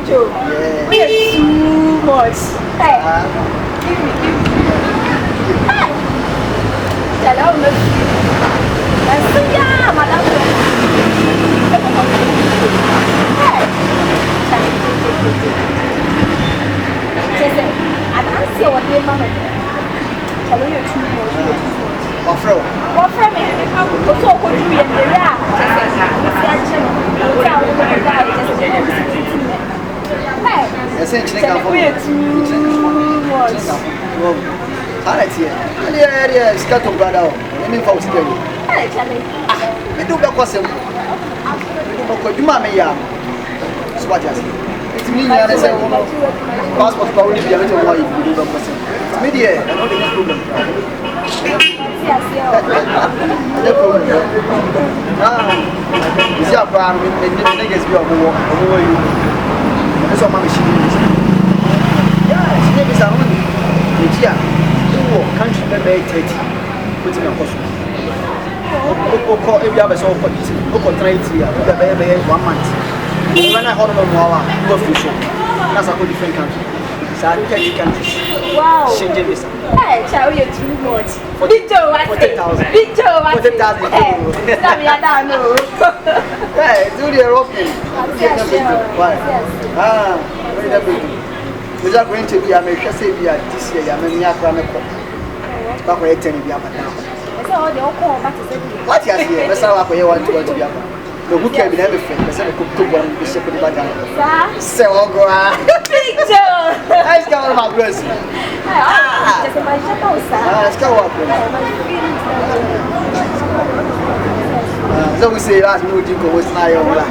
Joe. Yeah. We are too much. Hey. Give me. Hey. Hello, Miss. Yeah, madam. Hey. I don't see what they want. Hello, you're too much. What from me? What's all good to be in the area? Essentially, we're too much. It's got to brother. Let me folks tell you. I do back was him. You mamma, so what is it's me, I say, passport probably be a little more if you do the person. It's media, I know the problem. No problem. It's your problem, and the niggas be over you. That's what my machine is. Yeah, she niggas are only. Country member 30. Put in a question. If you have a soul for eating, look on 3 years, 1 month. When I hold on more, go official. That's a whole different country. So 30 countries. Wow. Changing this. Hey, shall we too much? Video, I say. Video, I say. 40,000. Stop me, I don't know. Hey, do the European. Why? Ah, very good. We are going to be a major savior this year. I'm a Yakramico. Back where 10 be up now. What is here? That's how I want to go to be up. The book can be everything. The same cook took one bishop in the back. So I'll go out. Picture! I got my bless. Just a my shadow, sir. Let's go up. So we say last week you go with my own life.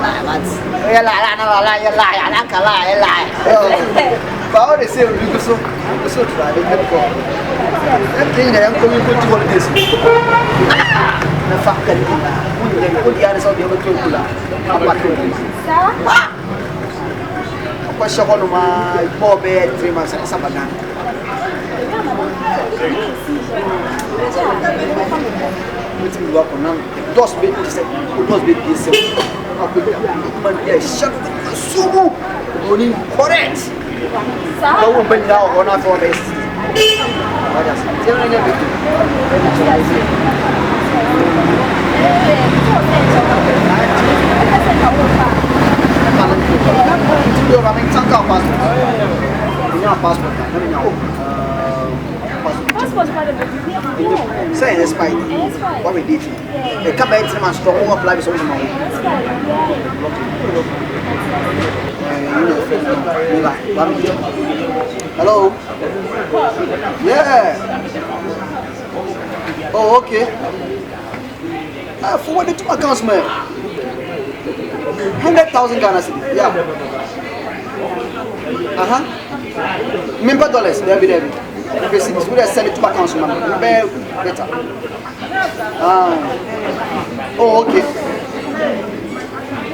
You're lie. But they say we go so try to get go. Everything they are coming to holidays. The fact that we put the others on the other two. What's your one of my poor bed 3 months and summer now? Waiting work on them. Those babies say, those babies say, but they shut so only correct. No one been now on our 4 days. Say it's fine. What we did. A couple of times strong up life is always more. Hello? Yeah. Oh, okay. I forwarded to my accounts, man. 100,000 Ghana cedis. Yeah. Member dollars, there be there. Because it's good to send it to my accounts, man. Better. Oh, okay.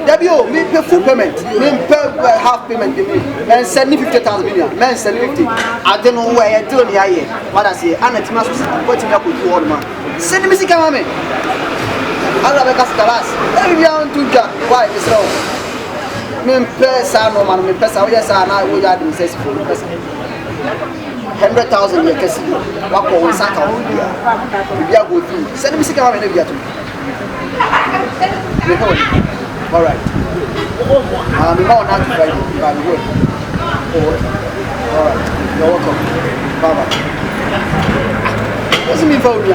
Debut, me pay full payment. Me pay half payment. Man send me 50,000 million. Man send 50. I don't know where I do here. What I say, I'm not going to put me up with you all, man. Send me some money. I'm not going to last. Every year on 2 jobs. Why is wrong? Me pay no man. Me pay sa. Yes, I know we are doing this for 100,000 year kasi. What for? We saka. We are good. Send me some money. We are to. All right. I'm not to try to by the way. All right. You're welcome. Bye-bye. Doesn't mean for me.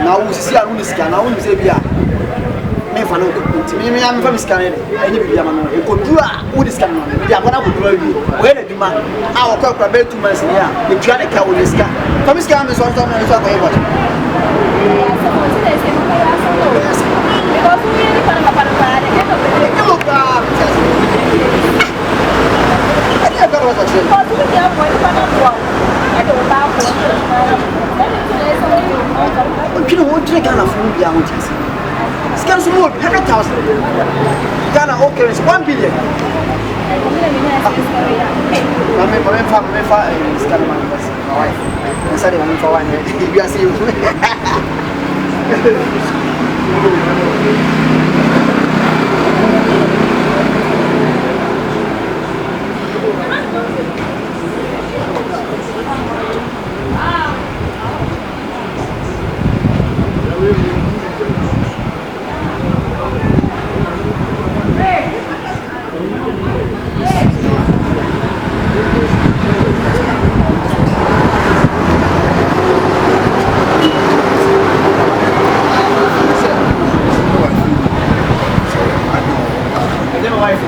Now we see a new scan. Now we say we are. Me for no. Me I'm from scanning. Any be man. E ko do a wo dis scan no. Be agona go do awi. We na duma. A wo kwa be 2 months here. E tua de ka wo dis scan. From scan me so so na so go e watch. Because we really can't have a party. Ghana okay, it's 1 billion. wife.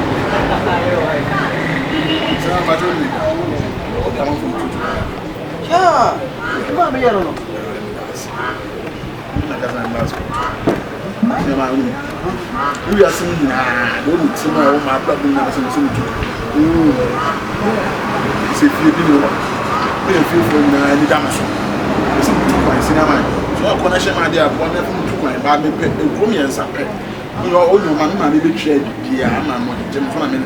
Yeah. Come on, no. You are saying, don't see my own problem. If you feel from the Damson, cinema. So, I connection my dear, one of them took my bad romance. You know, all the money be trade, dear, and I'm not Jim from me.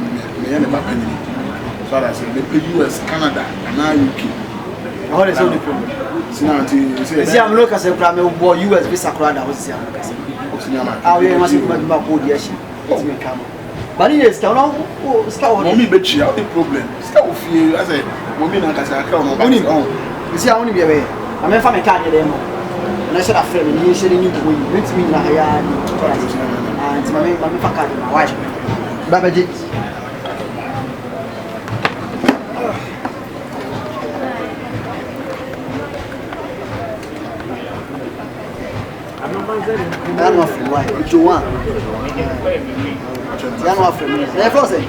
So I said, the US, Canada, and now UK. What is the problem? See, I'm looking at the boy US visa crowd. Was the I must have my good yes. But yes, can mommy bet you the problem. Stop fear as a woman and as I come on. You see, I only be away. I'm a family card them. And I said, a friend, you said you need to win. Let me know and my card, my wife. Babaji. I don't know why. What you want? I don't know. They're frozen.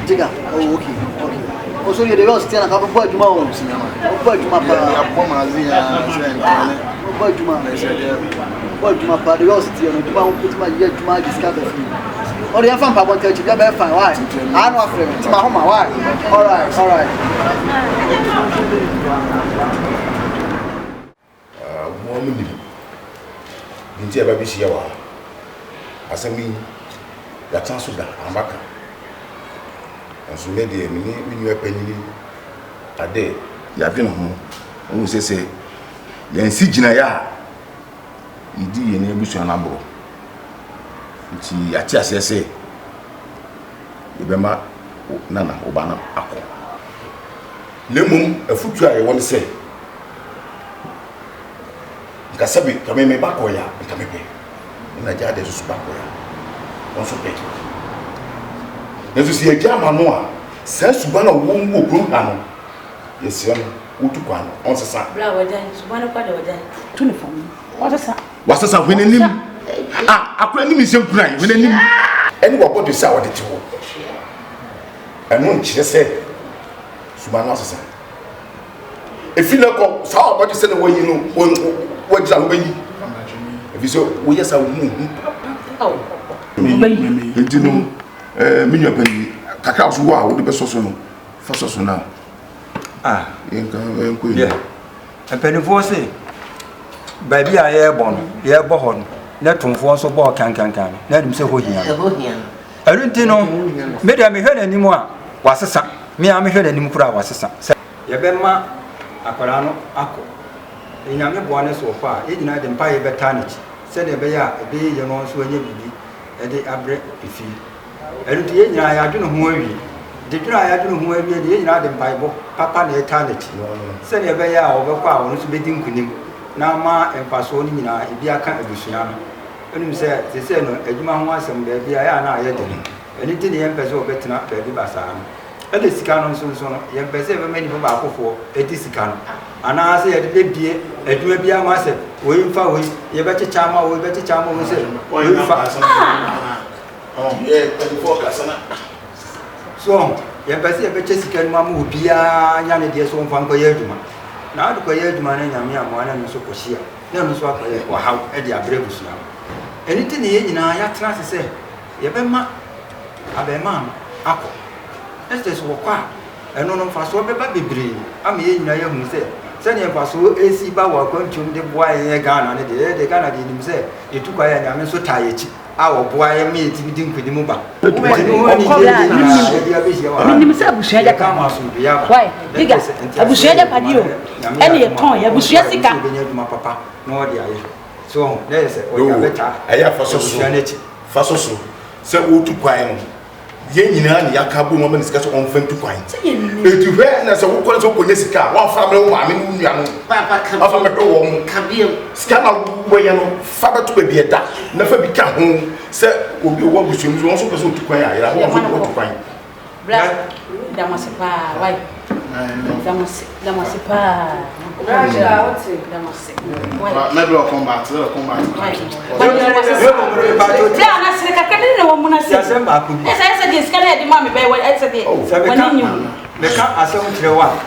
Jigga. Oh, okay. Also, you're the one still a couple of tomorrow. But you my curiosity on the bound put my yet to my discovery. Or the fan want to tell you fine. Why? I'm not afraid. It's my home. Why? All right. Woman. Nti aba bisi ya wa asemi ya chanso da amaka anso me de mi nyu apanyini ade ya de no ho o sese ya nsi gina ya idi ye na ebusu na bro nti ya ti asese ibema nana obana akọ lemum afutu a ye won se kasabi kame me bakoya kame pe na jade so bakoya on so pe nezo si eja manu a sa suba na wo wo kru anu yesi on utu kwa on sesa bra wajan suba na kwa de wajan tuni fam wasasa hwenenim akura nim nsem kuran hwenenim eni wo bodo sa wode tiwo enu nchire se suba na sesa efina ko sa obodo se na wayi no what is our way? If you so, we just have oh, you know, Minion Penny, Cacao, wow, the best also. First also now. Ah, yeah. A penny for say, baby, I airborne, yeah, born, let him for so ball can. Let him say who he is. I don't know, maybe I may heard anymore. Was a son, me, I may heard any more was a son. Yabema, Aquarano, Aqua. In a bonnet so far, it denied the empire beternity. Said a bear, a bay, young ones who are nearly a day abre if you. And the I don't know who we did. I don't know who we are the United Bible, Papa the eternity. Said a bear over power was bidding queen. Now, ma and Pasonina, if you can't be Luciano. And him said, they said, no, a human was some baby, I am not yet. And it didn't emphasize better not baby Basan. And the Sicano soon, young Pessever many from Baco for a Tisicano. And I say, a baby, a do be a master, we found you better charm, we better charm, we say, oh, yeah, 24 Cassana. So, your Pessia Jessica Mamma would be a young dear son from Coyerduma. Now the Coyerduma and Yamia, one and so Cosia, never swap or how Eddie Abrebus now. Anything in our trans say, Yabema, Abemam, Apple. Let's just walk out. And no for so baby brain. I'm here in a young said. Send him for so AC Bawa consumed the boy in a gun and the Ghana did himself. He took away and I'm so tired. Our boy and me to be doing with the Muba. Why? I was share up at you. Any a point, I was just my papa. No, dear. So there's a better. I have for society. Fasoso. So, who to quiet. Yenina Yakabu woman is on friend to find. If you wear as a woman so Konesika, one family, I mean, Papa can be a scammer where you father to be a duck, never become home. Sir, will be what we should also pursue to quiet. I want to find. Black, that was a why. Damasi pa. Raja, what's it? Damasi. Maybe I'll come back. I'll come back. Yeah, I said, I can't know what Mona says. Yes, I said this. Can I have the mommy by what I said? When you the cat as on to the one.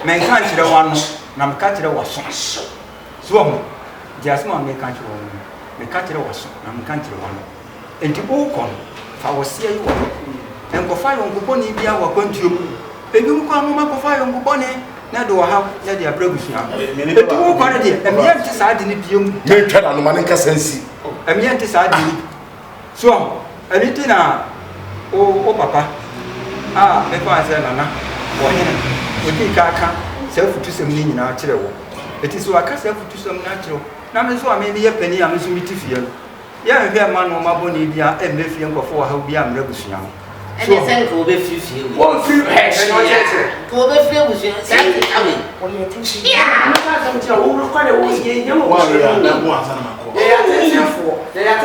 Men can't to the one, Nam catch the was. So, just one may country woman. The catcher was, Nam country one. And to Ocon, I was here you and go fire on Kuponi be our country. Baby, you come up fire on Kuponi. Now do I have let their brothers now? The two quality, and the empty side in the view. Me tell no man can sense. And the empty side. So, a little now. Oh, papa. Ah, if I say Nana, or him, we think I can self to some meaning natural. It is so I can self to some natural. Now, so I may be a penny, I'm a feel. Yeah, we have man on my bony, and if you go for how be I'm revolution. And the same go with you. Won't feel head, go with you, say, coming. Yeah, I'm going to quite a way. You know what they are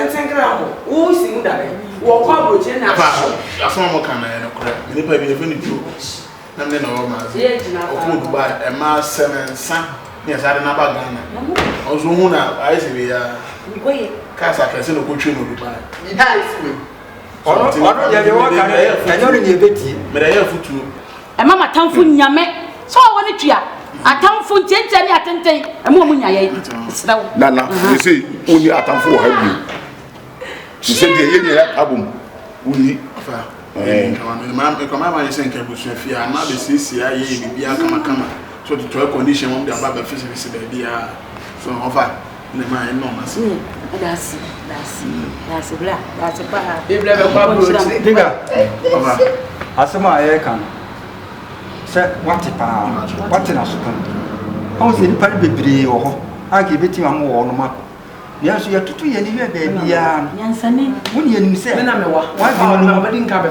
10 grams. Who is in that? Walk out with you now. I saw more camera and a crap. You never be a funny joke. And then all my food by a mass 7 son. Yes, I don't know about Ghana. Also, I see Casa Casino Coaching will be by. Or the work I don't need a bit, but I have food. and Mamma Tamfun Yame. So I want to I come from Jenny at 10 and Mummy. Nana, you see, only at time for her. She said the album. Only. Mamma is saying, Cabusha, I'm not the CCI, be a come. So the 12 condition won't be about the physics. So, offer. That's a black. That's a bad. Digger, as a my can say what in a second. I was in Paddy or I give it to a more on the map. Yes, you have to do any baby. Yansani, when you say, why didn't come a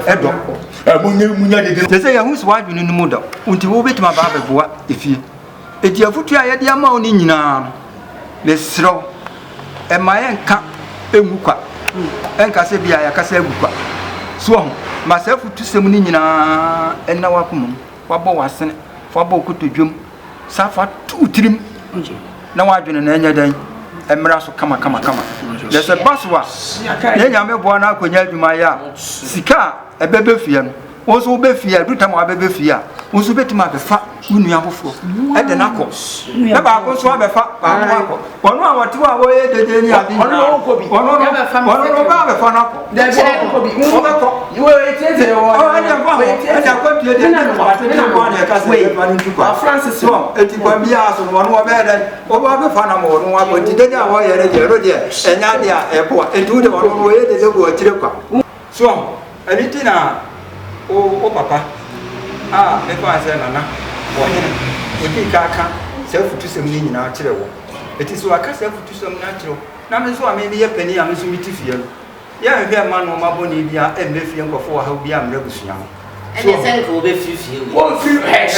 they say, who's wife in the mood until we bet my barber if you. If you put your idea more in now. Let's throw a my enca a muka and Casabia, Casabuka. Swam myself to some nina and now Wakum, Wabo was sent for Boku to Jum, Safa 2 trim. Now I've been an angel day, and Marasso come. There's a bus was. Then I may one out when you have my yard. Sika, a baby fear. Also, be fear, every time I baby fear. Also, bet my fat, you have for at the knuckles. Never go swab a fat, 1 hour, 2 hours, the day I think. One of a funnel. There's you were a Francis, it will be asked on 1 hour better. Over the funnel, 1 hour, today I was and Nadia airport, and do the 1 way they go to the so, a little oh, papa. Ah, if I say Nana, or him, we think I can self to some meaning natural. It is so I can self to some natural. Now, so I may be a penny, I'm a feel. Yeah, we have man on my bony, and if you go for how be I'm revolution. And the same go with you. Won't feel head,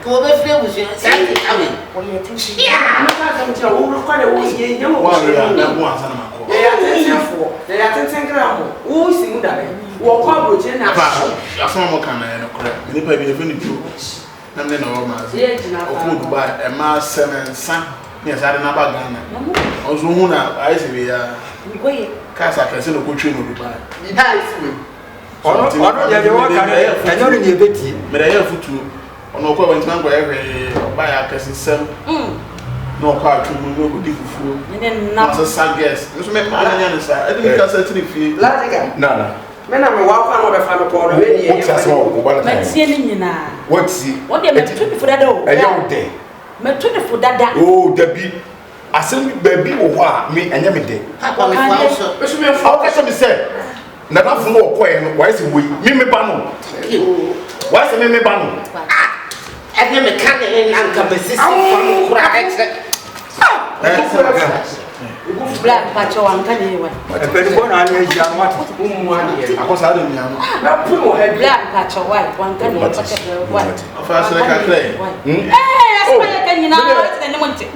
go with you, say, coming. Yeah, I'm going to quite a way. You know what they are 10 grams. Who is in that? Walk out with you now. I saw more camera and a crap. You never be a funny joke. And then all my food by a mass 7 son. Yes, I don't know about Ghana. Also, I see Casa Casino Coaching will be by. Or not, the work I don't need a bit. But I have food too. On no point, every buy a cassin sem. No part to move with the food. And then now, a sad guest. This may I didn't cast a tree. Nana. When I'm a walk on the family call already. let's see What's what they met for that door. a young day? Met for that. Oh, Debbie. I send baby or me and Yammy. How can you say? Nana from no coin, why is it we? Mimi Bano. Why is it Mimi Bano? And then the cannon and come assistant. Black patch on Canada. A very one I need young one. I was out in Yano. Black patch of white, one can white. First, like I say.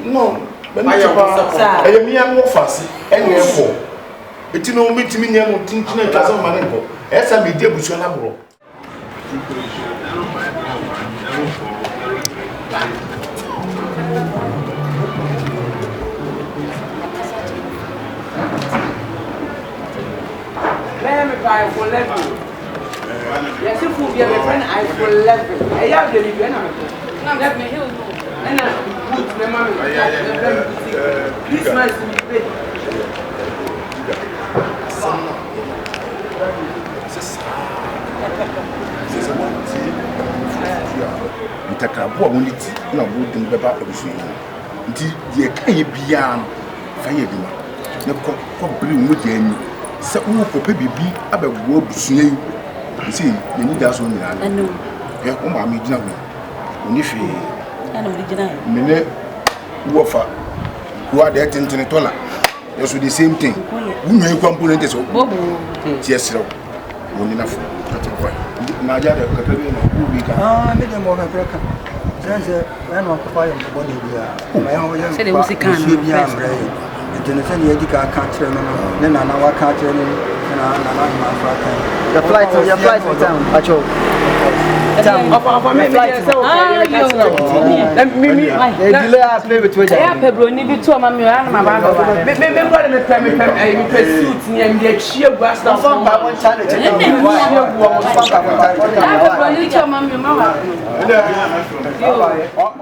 No, but I am young more fussy and therefore. It's no meet me near Tintin and Casa Mango. As I be dear with your number. Let me buy for level. Yes, if we are a friend, I for level. I have the review. Let me heal. And I put my money. This man is paid. Ntakrabo woni ti na wo dum beba abusu yi nti ye kan ye bia no fa ye dum ne ko biri mu je ani se wo ko pe bibi abegwo abusu yi nti ye ni da so nyina no e ko ma mi gina wo oni fi ana mi gina me ne wo fa wo ade tentene tola you so the same thing wo nwe component so bobo ti esrew wo ni na fo katakwa na ja de katabe na ku bi ka me de mo ka kraka sense na no ko fa yo bo ni bia ma yo yo se de wo sikana bia mre ntene se ni edika ka kire no ne na wa ka kire ni na ma fa ka your flight in town acho me delay I play with wager ya pebro ni bi to ma me ya na ma ba ba me me suit ni am dey chia guasta from by one channel check out ya pebro ni to ma me ma wa